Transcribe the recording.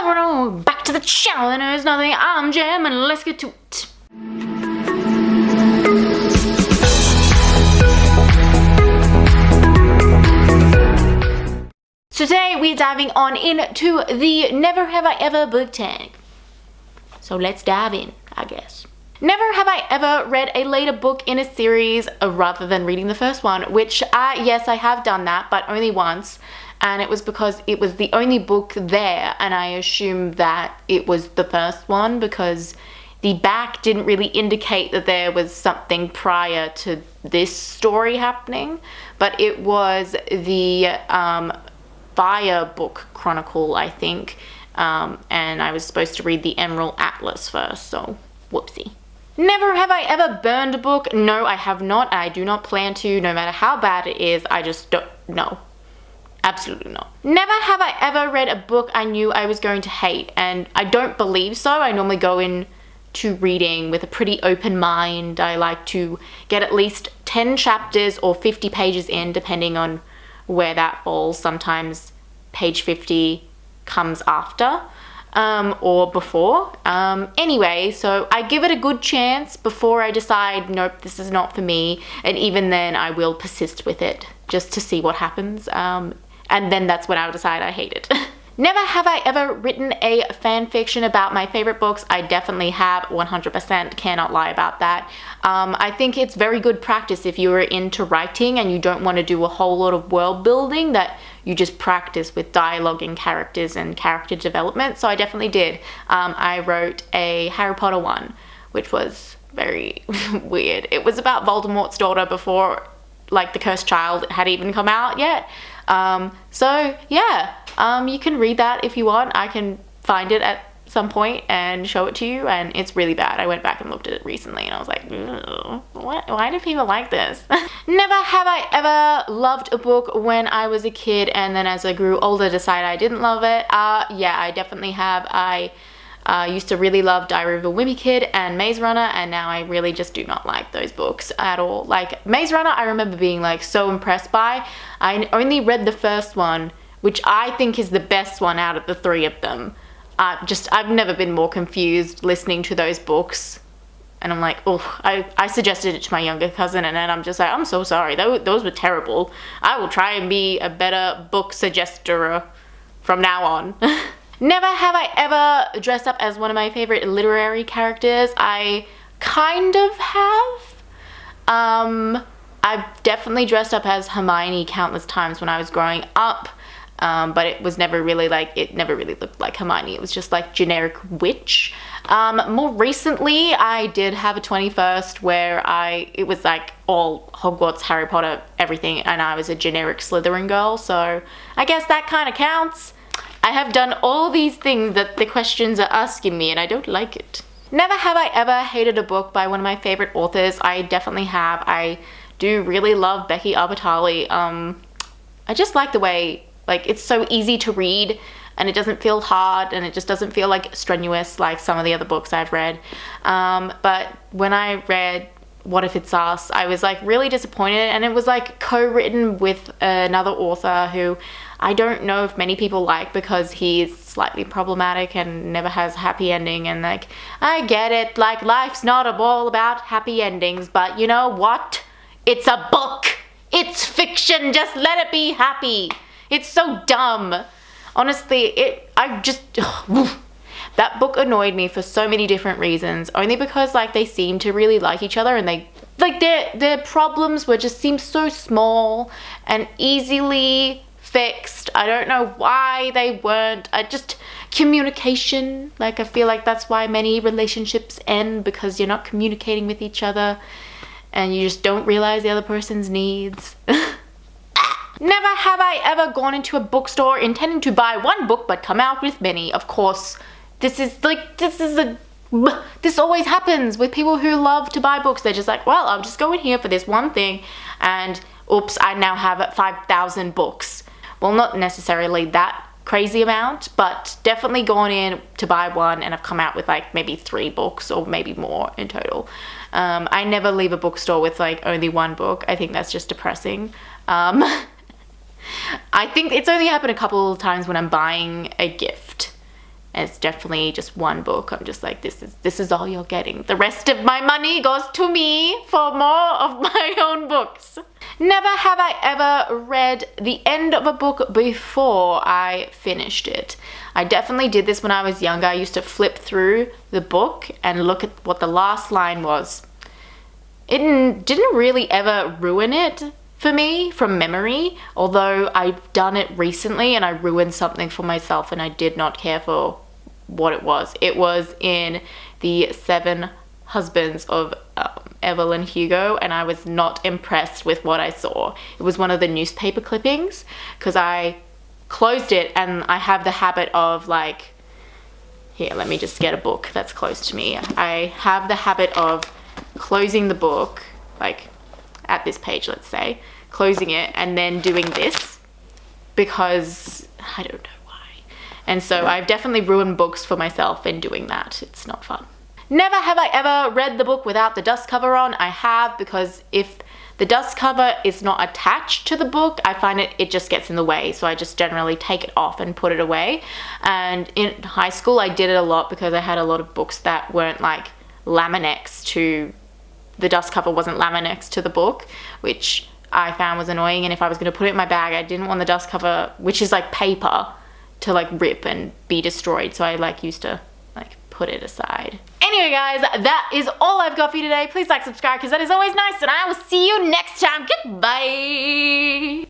Back to the channel, and there's nothing. I'm Jam, and let's get to it. So today we're diving on into the Never Have I Ever book tag. So let's dive in, I guess. Never have I ever read a later book in a series rather than reading the first one, which yes, I have done that, but only once. And it was because it was the only book there, and I assumed that it was the first one because the back didn't really indicate that there was something prior to this story happening, but it was the Fire book chronicle, I think, and I was supposed to read the Emerald Atlas first, so whoopsie. Never have I ever burned a book. No, I have not. I do not plan to, no matter how bad it is. I just don't know. Absolutely not. Never have I ever read a book I knew I was going to hate, and I don't believe so. I normally go in to reading with a pretty open mind. I like to get at least 10 chapters or 50 pages in, depending on where that falls. Sometimes page 50 comes after or before. Anyway, so I give it a good chance before I decide, nope, this is not for me. And even then I will persist with it just to see what happens. And then that's when I would decide I hate it. Never have I ever written a fan fiction about my favorite books. I definitely have, 100%, cannot lie about that. I think it's very good practice if you're into writing and you don't want to do a whole lot of world building, that you just practice with dialogue and characters and character development. So I definitely did. I wrote a Harry Potter one, which was very weird. It was about Voldemort's daughter before, like, The Cursed Child had even come out yet. So yeah, you can read that if you want. I can find it at some point and show it to you, and it's really bad. I went back and looked at it recently and I was like, why do people like this? Never have I ever loved a book when I was a kid and then as I grew older decided I didn't love it. Yeah, I definitely have. I used to really love Diary of a Wimpy Kid and Maze Runner, and now I really just do not like those books at all. Like Maze Runner, I remember being like so impressed by. I only read the first one, which I think is the best one out of the three of them. I've never been more confused listening to those books. And I'm like, oh, I suggested it to my younger cousin, and then I'm just like, I'm so sorry. Those were terrible. I will try and be a better book suggester from now on. Never have I ever dressed up as one of my favorite literary characters. I kind of have. I've definitely dressed up as Hermione countless times when I was growing up, but it was never really like, it never really looked like Hermione. It was just like generic witch. More recently, I did have a 21st where it was like all Hogwarts, Harry Potter, everything, and I was a generic Slytherin girl, so I guess that kind of counts. I have done all these things that the questions are asking me, and I don't like it. Never have I ever hated a book by one of my favorite authors. I definitely have. I do really love Becky Albertalli. I just like the way, like, it's so easy to read and it doesn't feel hard and it just doesn't feel like strenuous like some of the other books I've read. But when I read What If It's Us, I was like really disappointed, and it was like co-written with another author who I don't know if many people like because he's slightly problematic and never has a happy ending. And like, I get it, like life's not all about happy endings, but you know what? It's a book. It's fiction. Just let it be happy. It's so dumb. Honestly, that book annoyed me for so many different reasons, only because like they seemed to really like each other, and they like their problems were just seemed so small and easily fixed. I don't know why they weren't. Communication, like I feel like that's why many relationships end, because you're not communicating with each other and you just don't realize the other person's needs. Never have I ever gone into a bookstore intending to buy one book but come out with many. Of course, this always happens with people who love to buy books. They're just like, well, I'll just go in here for this one thing and oops, I now have 5,000 books. Well, not necessarily that crazy amount, but definitely gone in to buy one and I've come out with like maybe 3 books or maybe more in total. I never leave a bookstore with like only one book. I think that's just depressing. I think it's only happened a couple of times when I'm buying a gift. And it's definitely just one book. I'm just like, this is all you're getting. The rest of my money goes to me for more of my own books. Never have I ever read the end of a book before I finished it. I definitely did this when I was younger. I used to flip through the book and look at what the last line was. It didn't really ever ruin it for me from memory, although I've done it recently and I ruined something for myself and I did not care for what it was. It was in The Seven Husbands of Evelyn Hugo, and I was not impressed with what I saw. It was one of the newspaper clippings because I closed it, and I have the habit of like, here, let me just get a book that's close to me. I have the habit of closing the book, like at this page, let's say, closing it and then doing this because I don't know why. And so I've definitely ruined books for myself in doing that. It's not fun. Never have I ever read the book without the dust cover on. I have, because if the dust cover is not attached to the book, I find it just gets in the way. So I just generally take it off and put it away. And in high school, I did it a lot because I had a lot of books that weren't like Laminex to, the dust cover wasn't Laminex to the book, which I found was annoying. And if I was going to put it in my bag, I didn't want the dust cover, which is like paper, to like rip and be destroyed. So I like used to like put it aside. Anyway guys, that is all I've got for you today. Please like, subscribe, because that is always nice, and I will see you next time. Goodbye.